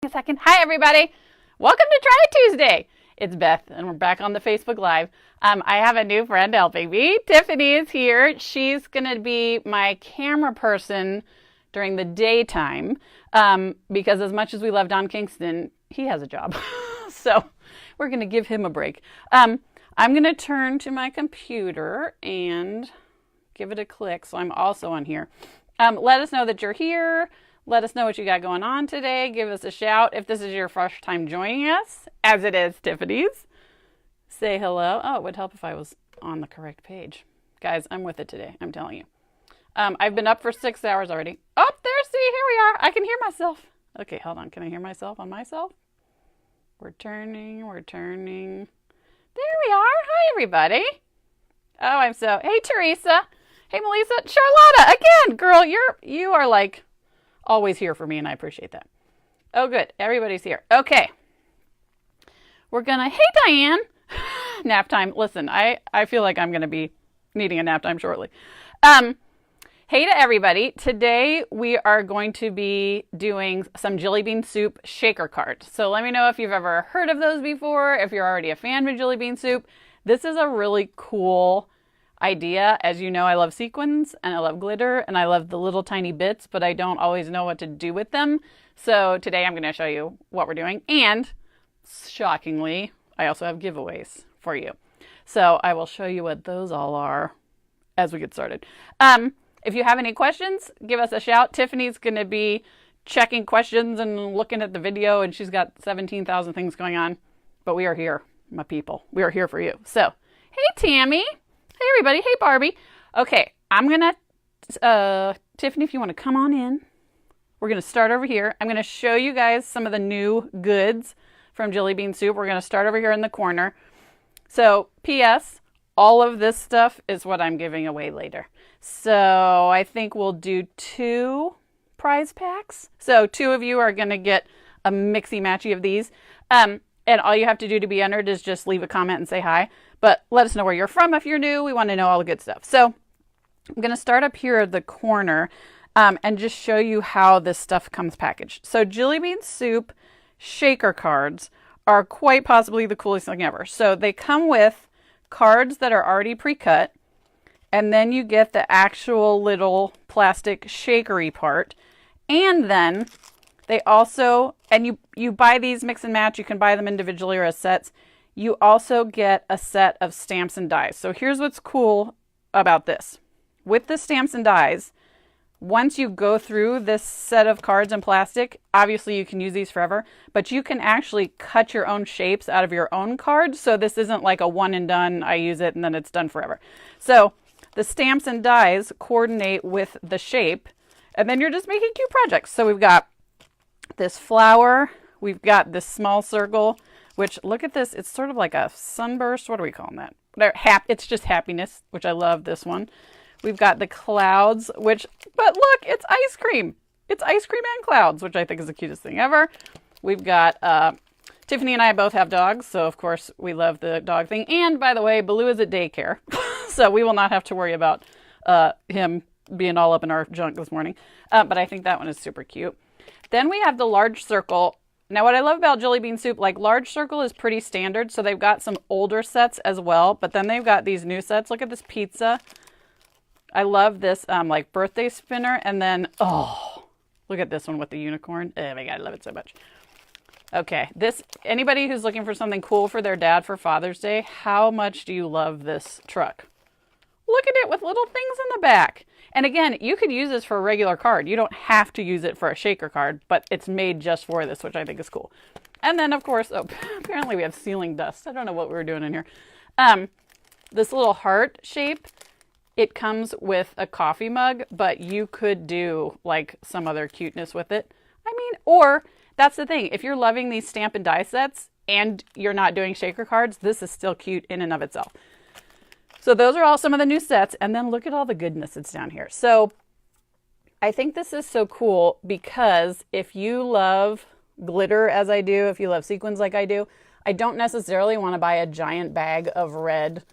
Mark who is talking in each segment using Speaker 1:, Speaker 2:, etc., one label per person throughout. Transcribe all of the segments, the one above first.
Speaker 1: A second. Hi, everybody. Welcome to Try Tuesday. It's Beth, and we're back on the Facebook Live. I have a new friend helping me. Tiffany is here. She's going to be my camera person during the daytime because as much as we love Don Kingston, he has a job. So we're going to give him a break. I'm going to turn to my computer and give it a click so I'm also on here. Let us know that you're here. Let us know what you got going on today. Give us a shout if this is your first time joining us, as it is Tiffany's. Say hello. Oh, it would help if I was on the correct page. Guys, I'm with it today. I'm telling you. I've been up for 6 hours already. Oh, there, see, here we are. I can hear myself. Okay, hold on. Can I hear myself on myself? We're turning. There we are. Hi, everybody. Oh, hey, Teresa. Hey, Melissa. Charlotta, again, girl, you are like always here for me, and I appreciate that. Oh, good. Everybody's here. Okay. Hey, Diane. Nap time. Listen, I feel like I'm going to be needing a nap time shortly. Hey to everybody. Today we are going to be doing some Jillibean Soup Shaker Card. So let me know if you've ever heard of those before, if you're already a fan of Jillibean Soup. This is a really cool idea. As you know, I love sequins and I love glitter and I love the little tiny bits, but I don't always know what to do with them. So today I'm going to show you what we're doing. And shockingly, I also have giveaways for you. So I will show you what those all are as we get started. If you have any questions, give us a shout. Tiffany's going to be checking questions and looking at the video, and she's got 17,000 things going on. But we are here, my people. We are here for you. So, hey, Tammy. Hey, everybody. Hey, Barbie. Okay, I'm going to, Tiffany, if you want to come on in, we're going to start over here. I'm going to show you guys some of the new goods from Jillibean Soup. We're going to start over here in the corner. So, P.S., all of this stuff is what I'm giving away later. So I think we'll do 2 prize packs. So 2 of you are going to get a mixy-matchy of these. And all you have to do to be entered is just leave a comment and say hi. But let us know where you're from if you're new. We want to know all the good stuff. So I'm going to start up here at the corner and just show you how this stuff comes packaged. So Jillibean Soup Shaker Cards are quite possibly the coolest thing ever. So they come with cards that are already pre-cut. And then you get the actual little plastic shakery part. And then they also, and you buy these mix and match, you can buy them individually or as sets. You also get a set of stamps and dies. So here's what's cool about this. With the stamps and dies, once you go through this set of cards in plastic, obviously you can use these forever, but you can actually cut your own shapes out of your own cards. So this isn't like a one and done, I use it and then it's done forever. So the stamps and dies coordinate with the shape, and then you're just making cute projects. So we've got this flower, we've got this small circle, which, look at this, it's sort of like a sunburst. What are we calling that? It's just happiness, which I love this one. We've got the clouds, but look, it's ice cream. It's ice cream and clouds, which I think is the cutest thing ever. We've got, Tiffany and I both have dogs, so of course we love the dog thing. And by the way, Baloo is at daycare, so we will not have to worry about him being all up in our junk this morning. But I think that one is super cute. Then we have the large circle. Now what I love about Jillibean Soup, like large circle is pretty standard, so they've got some older sets as well, but then they've got these new sets. Look at this pizza. I love this like birthday spinner, and then, oh, look at this one with the unicorn. Oh my God, I love it so much. Okay, anybody who's looking for something cool for their dad for Father's Day, how much do you love this truck? Look at it with little things in the back. And again, you could use this for a regular card. You don't have to use it for a shaker card, but it's made just for this, which I think is cool. And then, of course, apparently we have ceiling dust. I don't know what we were doing in here. This little heart shape, it comes with a coffee mug, but you could do like some other cuteness with it. I mean, or that's the thing. If you're loving these stamp and die sets and you're not doing shaker cards, this is still cute in and of itself. So those are all some of the new sets. And then look at all the goodness that's down here. So I think this is so cool because if you love glitter as I do, if you love sequins like I do, I don't necessarily want to buy a giant bag of red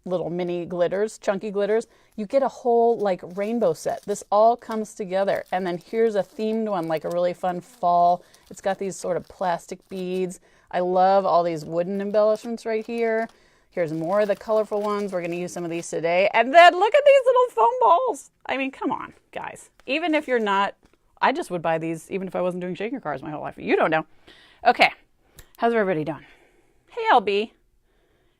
Speaker 1: little mini glitters, chunky glitters. You get a whole like rainbow set. This all comes together. And then here's a themed one, like a really fun fall. It's got these sort of plastic beads. I love all these wooden embellishments right here. Here's more of the colorful ones. We're going to use some of these today. And then look at these little foam balls. I mean, come on, guys. Even if you're not, I just would buy these even if I wasn't doing shaker cards my whole life. You don't know. Okay. How's everybody doing? Hey, LB.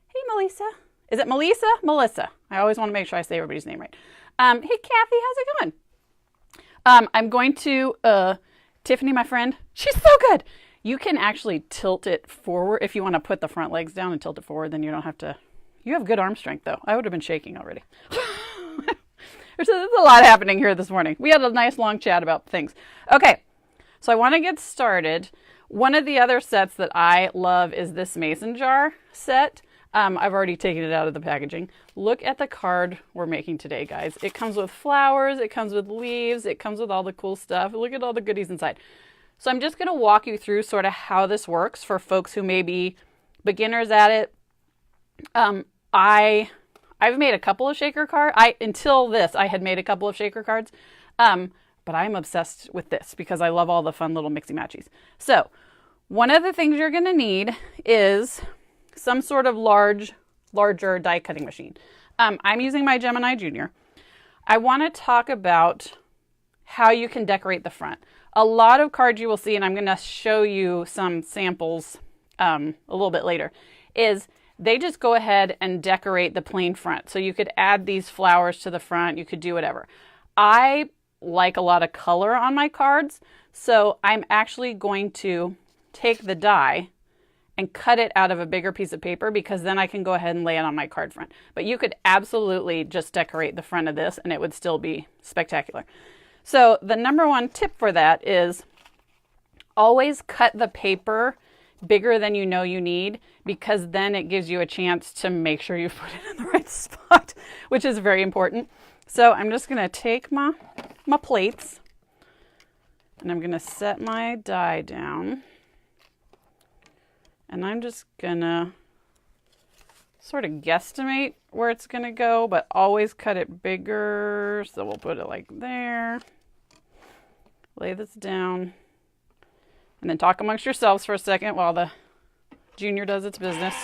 Speaker 1: Hey, Melissa. Is it Melissa? Melissa. I always want to make sure I say everybody's name right. Hey, Kathy, how's it going? I'm going to, Tiffany, my friend, she's so good. You can actually tilt it forward. If you want to put the front legs down and tilt it forward, then you don't have to. You have good arm strength, though. I would have been shaking already. There's a lot happening here this morning. We had a nice long chat about things. Okay, so I want to get started. One of the other sets that I love is this mason jar set. I've already taken it out of the packaging. Look at the card we're making today, guys. It comes with flowers, it comes with leaves, it comes with all the cool stuff. Look at all the goodies inside. So I'm just going to walk you through sort of how this works for folks who may be beginners at it. I've made a couple of shaker cards. Until this, I had made a couple of shaker cards. But I'm obsessed with this because I love all the fun little mixy-matchies. So one of the things you're going to need is some sort of larger die cutting machine. I'm using my Gemini Junior. I want to talk about how you can decorate the front. A lot of cards you will see, and I'm going to show you some samples a little bit later, is they just go ahead and decorate the plain front. So you could add these flowers to the front. You could do whatever. I like a lot of color on my cards, so I'm actually going to take the die and cut it out of a bigger piece of paper because then I can go ahead and lay it on my card front. But you could absolutely just decorate the front of this and it would still be spectacular. So the number one tip for that is always cut the paper bigger than you know you need, because then it gives you a chance to make sure you put it in the right spot, which is very important. So I'm just going to take my plates and I'm going to set my die down. And I'm just going to sort of guesstimate where it's going to go, but always cut it bigger. So we'll put it like there. Lay this down. And then talk amongst yourselves for a second while the Junior does its business.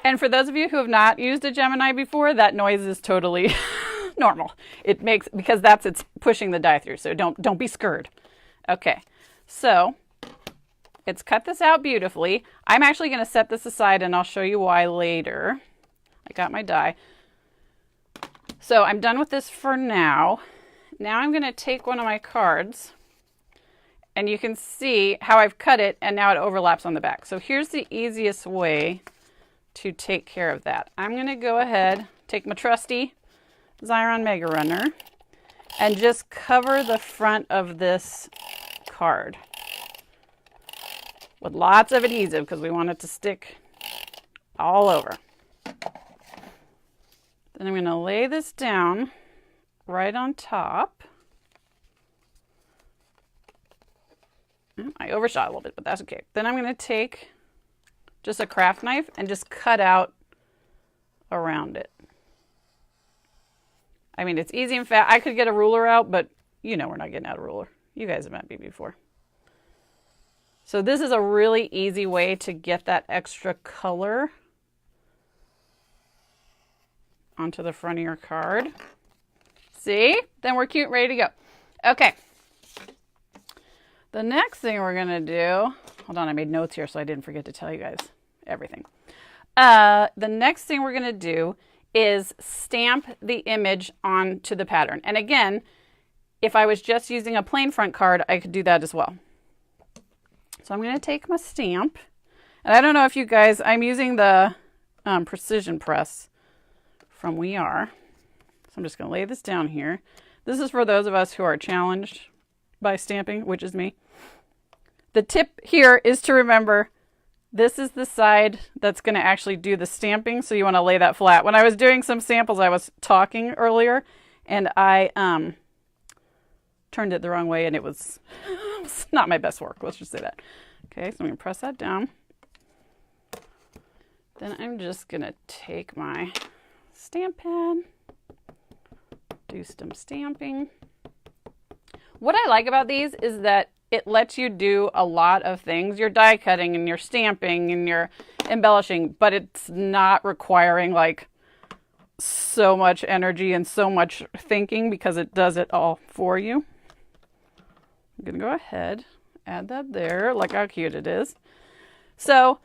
Speaker 1: And for those of you who have not used a Gemini before, that noise is totally normal. It makes, because it's pushing the die through, so don't be scared. Okay, so it's cut this out beautifully. I'm actually going to set this aside and I'll show you why later. I got my die. So I'm done with this for now. Now I'm going to take one of my cards and you can see how I've cut it and now it overlaps on the back. So here's the easiest way to take care of that. I'm going to go ahead, take my trusty Xyron Mega Runner and just cover the front of this card with lots of adhesive because we want it to stick all over. Then I'm going to lay this down right on top. I overshot a little bit, but that's okay. Then I'm going to take just a craft knife and just cut out around it. I mean, it's easy and fast. I could get a ruler out, but you know we're not getting out a ruler. You guys have met me before. So this is a really easy way to get that extra color onto the front of your card. See? Then we're cute and ready to go. Okay. The next thing we're going to do, hold on, I made notes here so I didn't forget to tell you guys everything. The next thing we're going to do is stamp the image onto the pattern. And again, if I was just using a plain front card, I could do that as well. So I'm going to take my stamp. And I don't know if you guys, I'm using the precision press from We Are. So I'm just going to lay this down here. This is for those of us who are challenged by stamping, which is me. The tip here is to remember this is the side that's going to actually do the stamping, so you want to lay that flat. When I was doing some samples, I was talking earlier, and I turned it the wrong way and it was not my best work. Let's just say that. Okay, so I'm going to press that down. Then I'm just going to take my stamp pad, do some stamping. What I like about these is that it lets you do a lot of things. You're die cutting and you're stamping and you're embellishing, but it's not requiring like so much energy and so much thinking because it does it all for you. I'm going to go ahead, add that there. Look how cute it is. So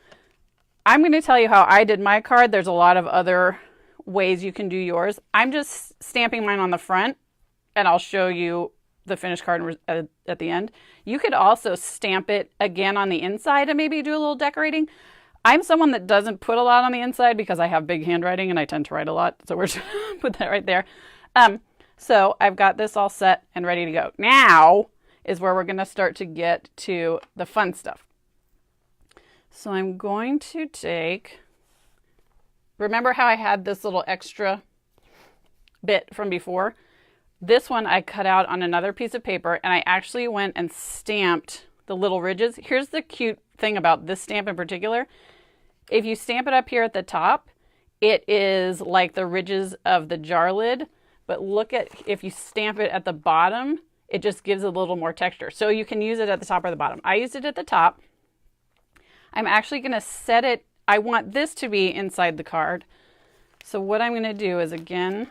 Speaker 1: I'm going to tell you how I did my card. There's a lot of other ways you can do yours. I'm just stamping mine on the front and I'll show you the finished card at the end. You could also stamp it again on the inside and maybe do a little decorating. I'm someone that doesn't put a lot on the inside because I have big handwriting and I tend to write a lot. So we're just put that right there. So I've got this all set and ready to go. Now is where we're going to start to get to the fun stuff. So I'm going to take, remember how I had this little extra bit from before? This one I cut out on another piece of paper and I actually went and stamped the little ridges. Here's the cute thing about this stamp in particular. If you stamp it up here at the top, it is like the ridges of the jar lid, but look at, if you stamp it at the bottom, it just gives a little more texture. So you can use it at the top or the bottom. I used it at the top. I'm actually going to set it, I want this to be inside the card. So what I'm going to do is, again,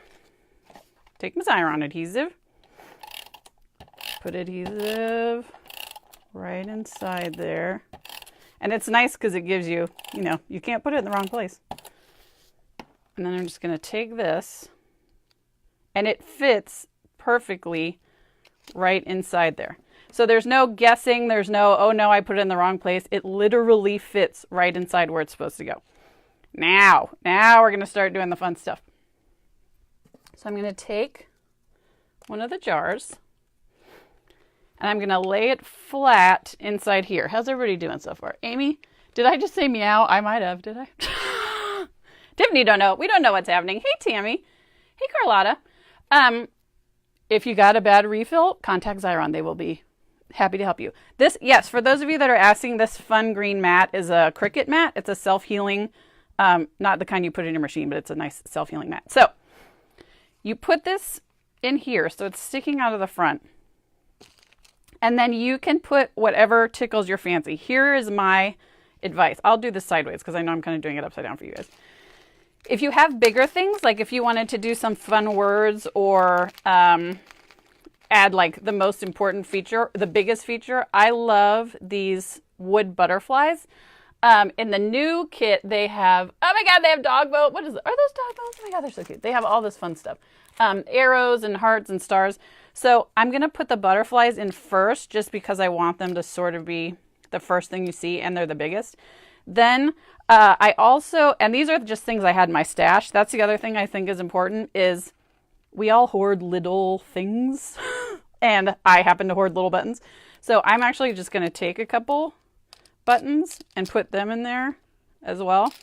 Speaker 1: take my Xyron adhesive, put adhesive right inside there. And it's nice because it gives you, you know, you can't put it in the wrong place. And then I'm just going to take this and it fits perfectly right inside there. So there's no guessing. There's no, oh no, I put it in the wrong place. It literally fits right inside where it's supposed to go. Now we're going to start doing the fun stuff. So I'm going to take one of the jars and I'm going to lay it flat inside here. How's everybody doing so far? Amy, did I just say meow? I might have, did I? Tiffany don't know. We don't know what's happening. Hey, Tammy. Hey, Carlotta. If you got a bad refill, contact Xyron. They will be happy to help you. This, yes, for those of you that are asking, this fun green mat is a Cricut mat. It's a self-healing, not the kind you put in your machine, but it's a nice self-healing mat. So you put this in here so it's sticking out of the front. And then you can put whatever tickles your fancy. Here is my advice. I'll do this sideways because I know I'm kind of doing it upside down for you guys. If you have bigger things, like if you wanted to do some fun words or add like the most important feature, the biggest feature, I love these wood butterflies. In the new kit, they have, oh my God, they have dog boat. What is it? Are those dog boats? Oh my God, they're so cute. They have all this fun stuff. Arrows and hearts and stars. So I'm going to put the butterflies in first just because I want them to sort of be the first thing you see and they're the biggest. Then I also, and these are just things I had in my stash. That's the other thing I think is important is we all hoard little things and I happen to hoard little buttons. So I'm actually just going to take a couple buttons and put them in there as well.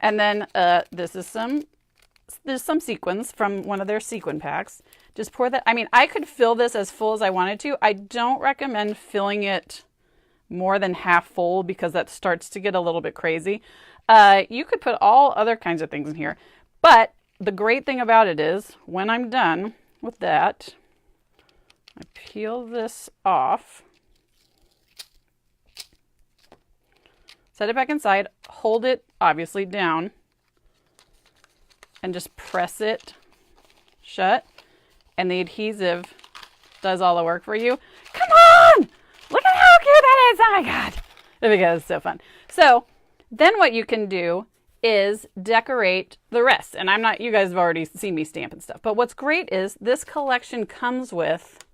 Speaker 1: And then there's some sequins from one of their sequin packs. Just pour that. I mean, I could fill this as full as I wanted to. I don't recommend filling it more than half full because that starts to get a little bit crazy. You could put all other kinds of things in here. But the great thing about it is when I'm done with that, I peel this off, set it back inside, hold it obviously down, and just press it shut. And the adhesive does all the work for you. Come on! Look at how cute that is! Oh my God! Because it's so fun. So then what you can do is decorate the rest. And I'm not, you guys have already seen me stamp and stuff. But what's great is this collection comes with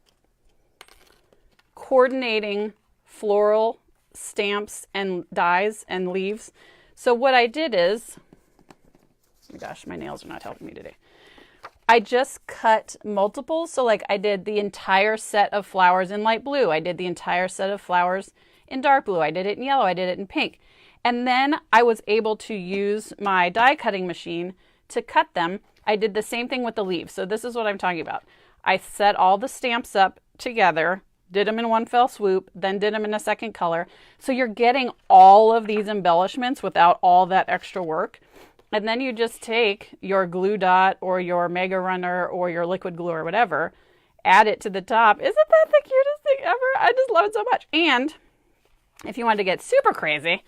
Speaker 1: coordinating floral stamps and dies and leaves. So what I did is, oh my gosh, my nails are not helping me today. I just cut multiples. So like I did the entire set of flowers in light blue. I did the entire set of flowers in dark blue. I did it in yellow. I did it in pink. And then I was able to use my die cutting machine to cut them. I did the same thing with the leaves. So this is what I'm talking about. I set all the stamps up together, did them in one fell swoop, then did them in a second color. So you're getting all of these embellishments without all that extra work. And then you just take your glue dot or your Mega Runner or your liquid glue or whatever, add it to the top. Isn't that the cutest thing ever? I just love it so much. And if you wanted to get super crazy,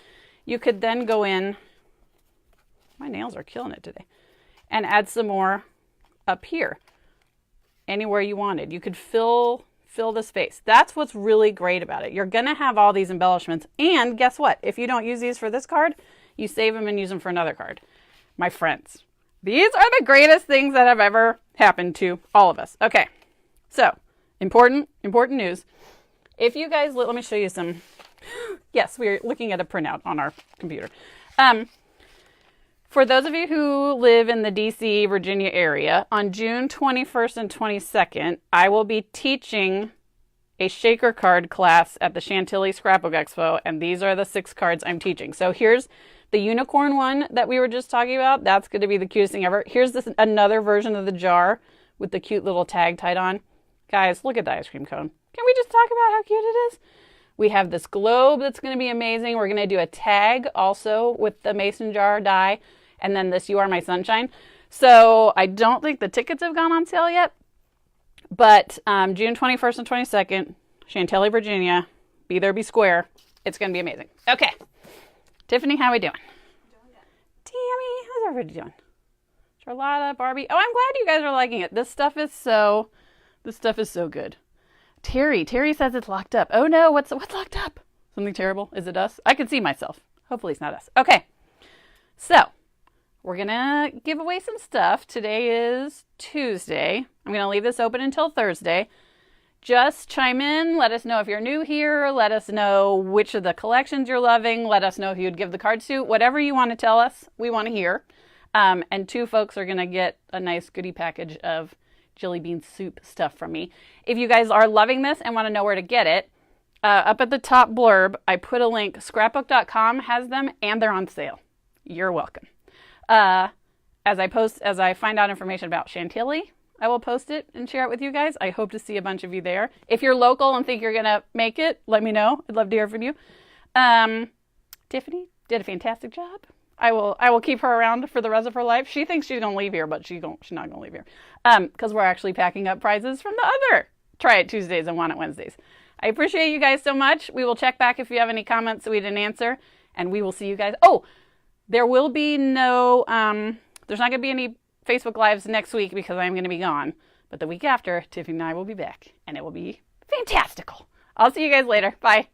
Speaker 1: you could then go in, my nails are killing it today, and add some more up here, anywhere you wanted. You could fill the space. That's what's really great about it. You're going to have all these embellishments. And guess what? If you don't use these for this card, you save them and use them for another card. My friends, these are the greatest things that have ever happened to all of us. Okay, so important news. If you guys, let me show you some. Yes, we're looking at a printout on our computer. For those of you who live in the DC, Virginia area, on June 21st and 22nd, I will be teaching a shaker card class at the Chantilly Scrapbook Expo, and these are the 6 cards I'm teaching. So here's the unicorn one that we were just talking about. That's going to be the cutest thing ever. Here's another version of the jar with the cute little tag tied on. Guys, look at the ice cream cone. Can we just talk about how cute it is? We have this globe that's going to be amazing. We're going to do a tag also with the mason jar die, and then this You Are My Sunshine. So I don't think the tickets have gone on sale yet, but June 21st and 22nd, Chantilly, Virginia. Be there, be square. It's going to be amazing. Okay. Tiffany, how are we doing? Tammy, how's everybody doing? Charlotta, Barbie. Oh, I'm glad you guys are liking it. This stuff is so good. Terry says it's locked up. Oh no, what's locked up? Something terrible? Is it us? I can see myself. Hopefully it's not us. Okay. So, we're going to give away some stuff. Today is Tuesday. I'm going to leave this open until Thursday. Just chime in. Let us know if you're new here. Let us know which of the collections you're loving. Let us know if you'd give the cards to. Whatever you want to tell us, we want to hear. And 2 folks are going to get a nice goodie package of Jillibean Soup stuff from me. If you guys are loving this and want to know where to get it, up at the top blurb, I put a link. Scrapbook.com has them, and they're on sale. You're welcome. As I find out information about Chantilly, I will post it and share it with you guys. I hope to see a bunch of you there. If you're local and think you're going to make it, let me know. I'd love to hear from you. Tiffany did a fantastic job. I will keep her around for the rest of her life. She thinks she's going to leave here, but she's not going to leave here. Because we're actually packing up prizes from the other Try It Tuesdays and Want It Wednesdays. I appreciate you guys so much. We will check back if you have any comments that we didn't answer. And we will see you guys. Oh, there will be no, there's not going to be any Facebook Lives next week because I'm going to be gone. But the week after, Tiffany and I will be back. And it will be fantastical. I'll see you guys later. Bye.